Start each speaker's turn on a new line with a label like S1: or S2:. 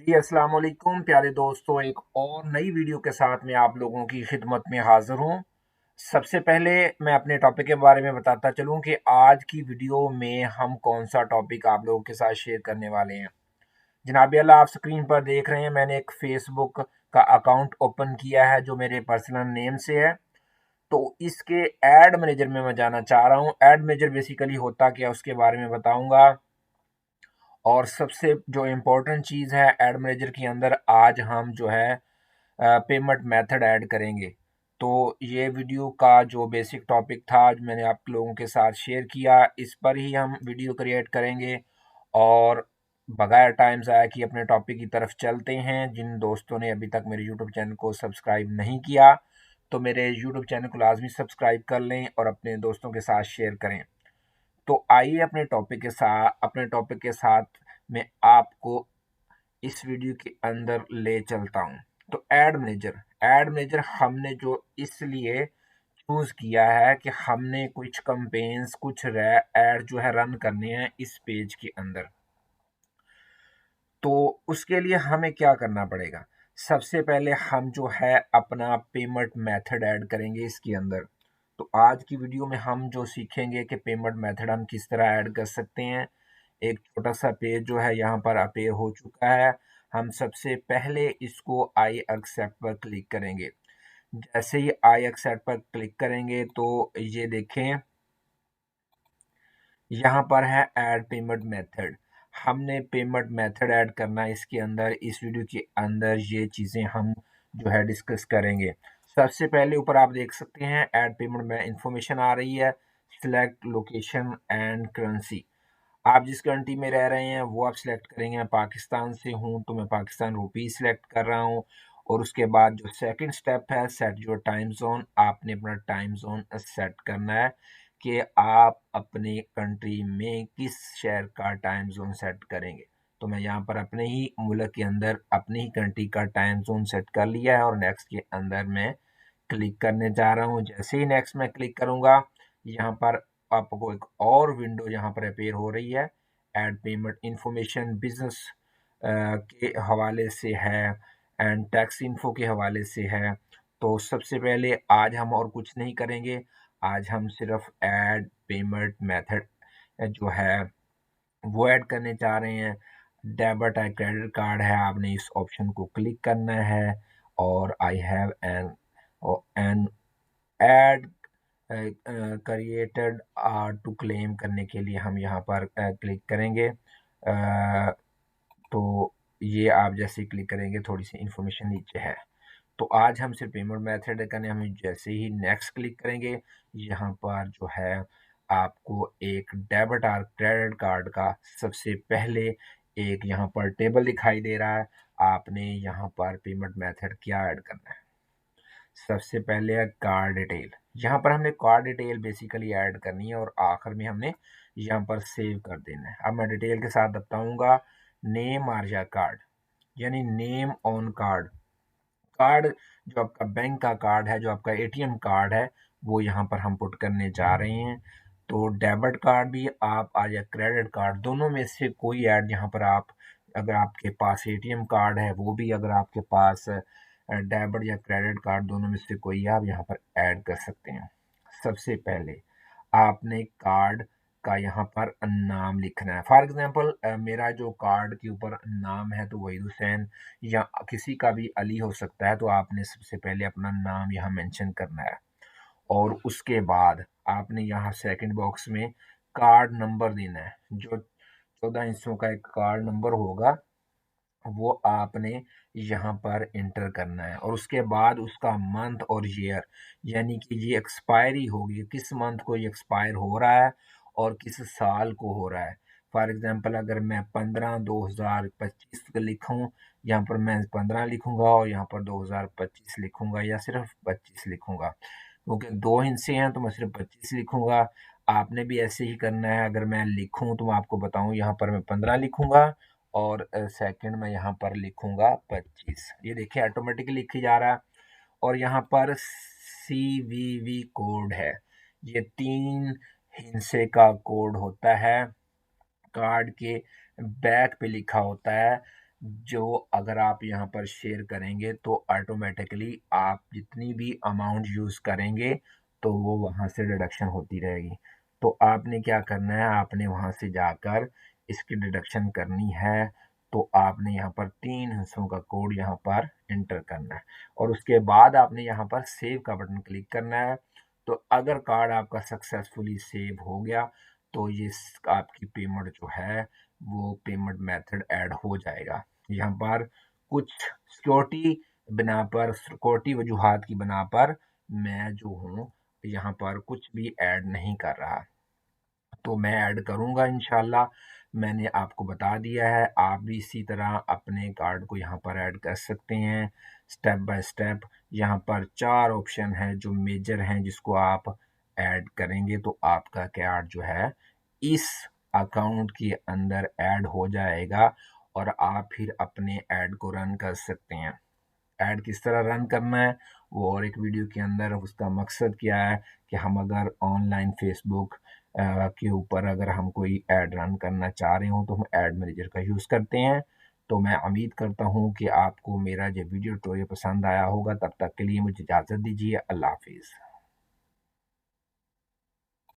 S1: जी, अस्सलाम वालेकुम प्यारे दोस्तों, एक और नई वीडियो के साथ मैं आप लोगों की खिदमत में हाज़िर हूँ। सबसे पहले मैं अपने टॉपिक के बारे में बताता चलूँ कि आज की वीडियो में हम कौन-सा टॉपिक आप लोगों के साथ शेयर करने वाले हैं। जनाब अल्लाह, आप स्क्रीन पर देख रहे हैं, मैंने एक फ़ेसबुक का अकाउंट ओपन किया है जो मेरे पर्सनल नेम से है। तो इसके एड मैनेजर में मैं जाना चाह रहा हूँ। एड मैनेजर बेसिकली होता क्या है उसके बारे में बताऊँगा। और सबसे जो इम्पोर्टेंट चीज़ है एड मैनेजर के अंदर, आज हम जो है पेमेंट मेथड ऐड करेंगे। तो ये वीडियो का जो बेसिक टॉपिक था जो मैंने आप लोगों के साथ शेयर किया, इस पर ही हम वीडियो क्रिएट करेंगे। और बगैर टाइम ज़ाया किए अपने टॉपिक की तरफ चलते हैं। जिन दोस्तों ने अभी तक मेरे यूट्यूब चैनल को सब्सक्राइब नहीं किया, तो मेरे यूट्यूब चैनल को लाजमी सब्सक्राइब कर लें और अपने दोस्तों के साथ शेयर करें। तो आइए अपने टॉपिक के साथ मैं आपको इस वीडियो के अंदर ले चलता हूँ। तो एड मैनेजर हमने जो इसलिए चूज़ किया है कि हमने कुछ कैंपेन्स, कुछ ऐड जो है रन करने हैं इस पेज के अंदर। तो उसके लिए हमें क्या करना पड़ेगा? सबसे पहले हम जो है अपना पेमेंट मेथड ऐड करेंगे इसके अंदर। तो आज की वीडियो में हम जो सीखेंगे कि पेमेंट मेथड हम किस तरह ऐड कर सकते हैं। एक छोटा-सा पेज जो है यहाँ पर अपीयर हो चुका है। हम सबसे पहले इसको आई एक्सेप्ट पर क्लिक करेंगे। जैसे ही आई एक्सेप्ट पर क्लिक करेंगे तो ये देखें, यहाँ पर है ऐड पेमेंट मेथड। हमने पेमेंट मेथड ऐड करना है इसके अंदर। इस वीडियो के अंदर ये चीज़ें हम जो है डिस्कस करेंगे। सबसे पहले ऊपर आप देख सकते हैं ऐड पेमेंट में इंफॉर्मेशन आ रही है। Select location and currency. आप जिस कंट्री में रह रहे हैं वो आप सिलेक्ट करेंगे। मैं पाकिस्तान से हूँ तो मैं पाकिस्तान रुपी सिलेक्ट कर रहा हूँ। और उसके बाद जो सेकंड स्टेप है, सेट योर टाइम जोन। आपने अपना टाइम जोन सेट करना है कि आप अपने कंट्री में किस शहर का टाइम जोन सेट करेंगे। तो मैं यहाँ पर अपने ही मुल्क के अंदर अपनी ही कंट्री का टाइम जोन सेट कर लिया है और नेक्स्ट के अंदर मैं क्लिक करने जा रहा हूँ। जैसे ही नेक्स्ट में क्लिक करूँगा, यहाँ पर आपको एक और विंडो यहाँ पर अपीयर हो रही है। ऐड पेमेंट इंफॉर्मेशन बिजनेस के हवाले से है एंड टैक्स इन्फो के हवाले से है। तो सबसे पहले आज हम और कुछ नहीं करेंगे। आज हम सिर्फ ऐड पेमेंट मेथड जो है वो ऐड करने जा रहे हैं। डेबिट है, क्रेडिट कार्ड है, आपने इस ऑप्शन को क्लिक करना है। और I have an ad created to claim करने के लिए हम यहाँ पर क्लिक करेंगे। तो ये आप जैसे ही क्लिक करेंगे थोड़ी सी इंफॉर्मेशन नीचे है। तो आज हम सिर्फ पेमेंट मेथड करने, हम जैसे ही नेक्स्ट क्लिक करेंगे, यहाँ पर जो है आपको एक डेबिट और क्रेडिट कार्ड का सबसे पहले एक यहाँ पर टेबल दिखाई दे रहा है। आपने यहाँ पर पेमेंट मेथड क्या ऐड करना है। सबसे पहले है कार्ड डिटेल। यहाँ पर हमने कार्ड डिटेल बेसिकली ऐड करनी है और आखिर में हमने यहाँ पर सेव कर देना है। अब मैं डिटेल के साथ बताऊंगा। नेम आर कार्ड, यानी नेम ऑन कार्ड। कार्ड जो आपका बैंक का कार्ड है, जो आपका एटीएम कार्ड है, वो यहाँ पर हम पुट करने जा रहे हैं। तो डेबिट कार्ड भी आप या क्रेडिट कार्ड, दोनों में से कोई ऐड यहाँ पर आप, अगर आपके पास एटीएम कार्ड है वो भी, अगर आपके पास डेबिट या क्रेडिट कार्ड, दोनों में से कोई आप यहाँ पर ऐड कर सकते हैं। सबसे पहले आपने कार्ड का यहाँ पर नाम लिखना है। फॉर एग्जांपल मेरा जो कार्ड के ऊपर नाम है तो वहीद हुसैन, या किसी का भी अली हो सकता है। तो आपने सबसे पहले अपना नाम यहाँ मेंशन करना है। और उसके बाद आपने यहाँ सेकंड बॉक्स में कार्ड नंबर देना है। जो 14 हिस्सों का एक कार्ड नंबर होगा वो आपने यहाँ पर इंटर करना है। और उसके बाद उसका मंथ और ईयर, यानी कि ये एक्सपायरी होगी, किस मंथ को ये एक्सपायर हो रहा है और किस साल को हो रहा है। फॉर एग्जांपल अगर मैं 15/2025 लिखूं, यहाँ पर मैं 15 लिखूंगा और यहाँ पर 2025 लिखूंगा, या सिर्फ 25 लिखूंगा। क्योंकि दो हिस्से हैं तो मैं सिर्फ 25 लिखूंगा। आपने भी ऐसे ही करना है। अगर मैं लिखूं तो मैं आपको बताऊं, यहाँ पर मैं 15 लिखूंगा और सेकंड में यहाँ पर लिखूंगा 25। ये देखिए ऑटोमेटिकली लिखी जा रहा है। और यहाँ पर CVV कोड है। ये 3 हिस्से का कोड होता है। कार्ड के बैक पे लिखा होता है जो अगर आप यहाँ पर शेयर करेंगे तो ऑटोमेटिकली आप जितनी भी अमाउंट यूज़ करेंगे तो वो वहाँ से डिडक्शन होती रहेगी। तो आपने क्या करना है, आपने वहाँ से जाकर इसकी डिडक्शन करनी है। तो आपने यहाँ पर 3 हिस्सों का कोड यहाँ पर एंटर करना है और उसके बाद आपने यहाँ पर सेव का बटन क्लिक करना है। तो अगर कार्ड आपका सक्सेसफुली सेव हो गया तो ये आपकी पेमेंट जो है वो पेमेंट मेथड ऐड हो जाएगा। यहाँ पर कुछ सिक्योरिटी वजूहात की बिना पर मैं जो हूँ यहाँ पर कुछ भी ऐड नहीं कर रहा। तो मैं ऐड करूँगा इंशाल्लाह। मैंने आपको बता दिया है, आप भी इसी तरह अपने कार्ड को यहाँ पर ऐड कर सकते हैं स्टेप बाय स्टेप। यहाँ पर 4 ऑप्शन हैं जो मेजर हैं जिसको आप ऐड करेंगे तो आपका कार्ड जो है इस अकाउंट के अंदर ऐड हो जाएगा और आप फिर अपने ऐड को रन कर सकते हैं। ऐड किस तरह रन करना है वो और एक वीडियो के अंदर, उसका मकसद क्या है कि हम अगर ऑनलाइन फेसबुक के ऊपर अगर हम कोई ऐड रन करना चाह रहे हो तो हम ऐड मैनेजर का यूज़ करते हैं। तो मैं उम्मीद करता हूँ कि आपको मेरा जो वीडियो ट्यूटोरियल पसंद आया होगा। तब तक के लिए मुझे इजाज़त दीजिए। अल्लाह हाफिज़।